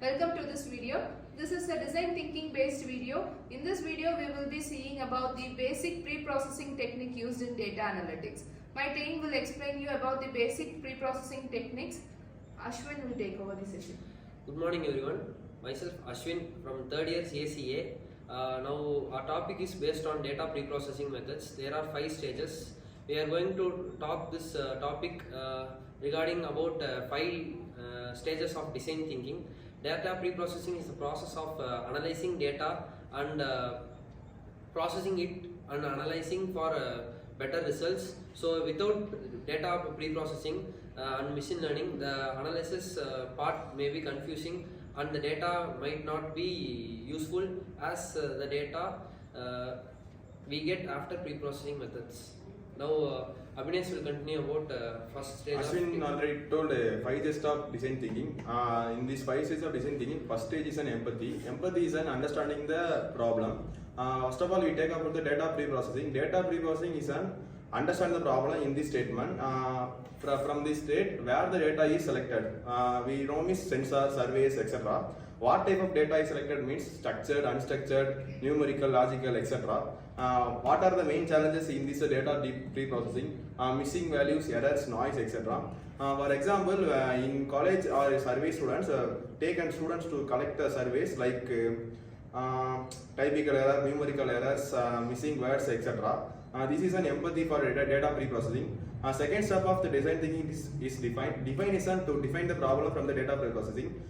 Welcome to this video. This is a design thinking based video. In this video we will be seeing about the basic pre-processing technique used in data analytics. My team will explain you about the basic pre-processing techniques. Ashwin will take over the session. Good morning everyone. Myself Ashwin from 3rd year CSEA. Now our topic is based on data pre-processing methods. There are 5 stages. We are going to talk this topic regarding about 5 stages of design thinking. Data pre-processing is the process of analyzing data and processing it and analyzing for better results. So without data pre-processing and machine learning, the analysis part may be confusing and the data might not be useful as the data we get after pre-processing methods. Now Abhinesh will continue about first stage. Ashwin already told 5 stages of design thinking. In these 5 stages of design thinking, first stage is an empathy. Empathy is an understanding the problem. First of all, we take about the data pre-processing. Data pre-processing is an understand the problem in this statement. From this state where the data is selected. We normally sensor, surveys, etc. What type of data is selected means structured, unstructured, numerical, logical, etc. What are the main challenges in this data pre-processing? Missing values, errors, noise, etc. For example, in college or survey students, taken students to collect surveys like typical error, numerical errors, missing words, etc. This is an empathy for data pre-processing. Second step of the design thinking is define. Definition to define the problem from the data pre-processing.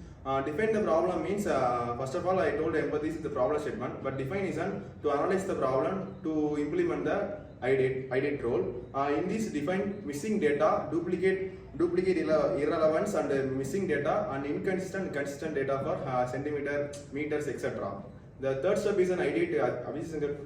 Define the problem means, first of all, I told empathy is the problem statement, but definition to analyze the problem to implement the ideate role. In this define missing data, duplicate irrelevance and missing data and inconsistent consistent data for centimeter, meters, etc. The third step is an ideate. Abhishek Shankar.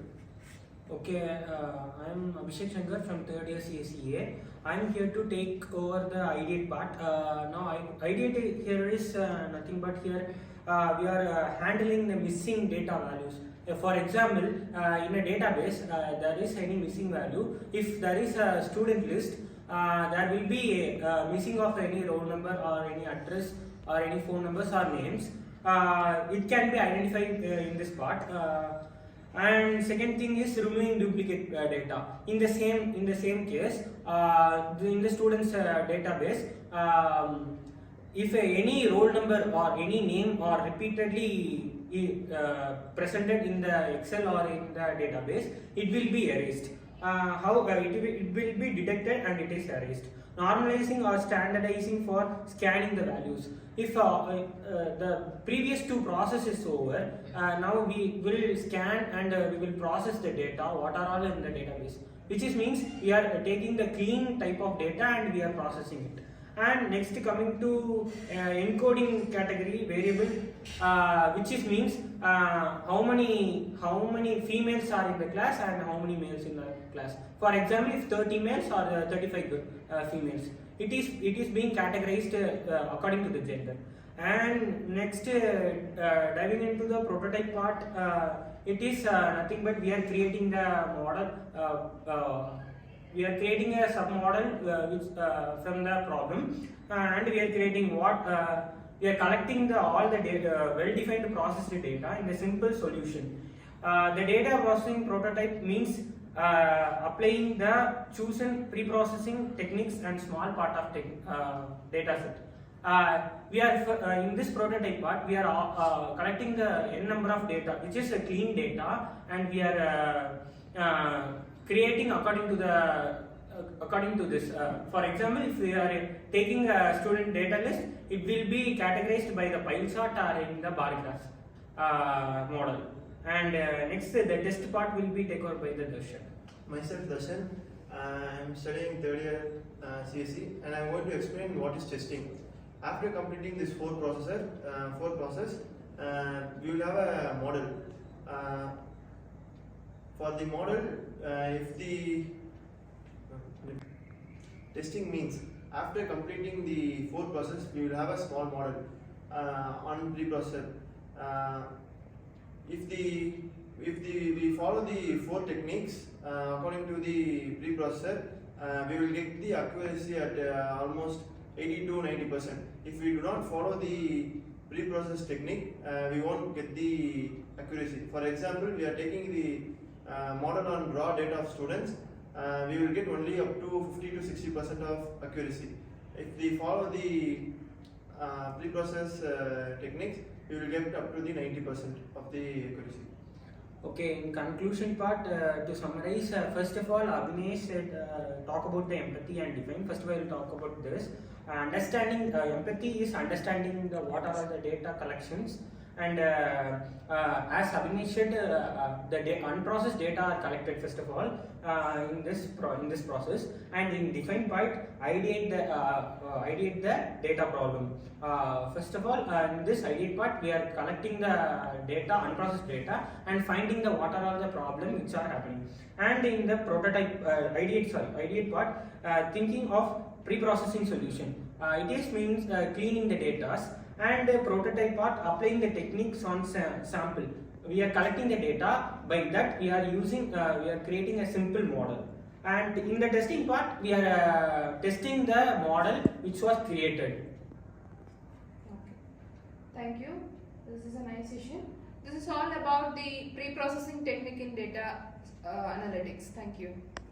Okay, I am Abhishek Shankar from 3rd year CSEA. I am here to take over the ideate part. Now, ideate here is nothing but here we are handling the missing data values. For example, in a database, there is any missing value. If there is a student list, there will be a missing of any roll number or any address or any phone numbers or names. It can be identified in this part. And second thing is removing duplicate data. In the same case, in the students database, if any roll number or any name are repeatedly presented in the Excel or in the database, it will be erased. However, it will be detected and it is erased. Normalizing or standardizing for scanning the values. If the previous 2 processes over, now we will scan and we will process the data, what are all in the database. Which means we are taking the clean type of data and we are processing it. And next coming to encoding category variable, which means how many females are in the class and how many males in the class. For example, if 30 males or 35 females, it is being categorized according to the gender. And next, diving into the prototype part, it is nothing but we are creating the model. We are creating a submodel from the problem, and we are creating what we are collecting all the data, well-defined processed data in a simple solution. The data processing prototype means applying the chosen pre-processing techniques and small part of data set. We are in this prototype part, we are collecting the n number of data, which is a clean data, and we are creating according to this. For example, if we are taking a student data list, it will be categorized by the pie chart or in the bar class model. And next, the test part will be taken over by the Darshan. Myself Darshan, I am studying 3rd year CSE, and I am going to explain what is testing. After completing this 4 process, we will have a model. For the model, if the testing means after completing the 4 process, we will have a small model on preprocessor. If we follow the 4 techniques according to the preprocessor, we will get the accuracy at almost 80 to 90%. If we do not follow the pre-process technique, we won't get the accuracy. For example, we are taking the model on raw data of students, we will get only up to 50 to 60% of accuracy. If we follow the pre-process techniques, we will get up to the 90% of the accuracy. Okay, in conclusion part, to summarize, first of all, Abhinesh said talk about the empathy and define. First of all, I will talk about this. Understanding empathy is understanding what are all the data collections, and as Abhinesh said, the unprocessed data are collected first of all in this process, and in define part, ideate the data problem. First of all, in this ideate part, we are collecting the data, unprocessed data, and finding the what are all the problems which are happening. And in the prototype ideate part, thinking of pre-processing solution. It is means cleaning the data, and the prototype part, applying the techniques on sample. We are collecting the data, by that we are creating a simple model. And in the testing part, we are testing the model which was created. Okay. Thank you. This is a nice session. This is all about the pre-processing technique in data analytics. Thank you.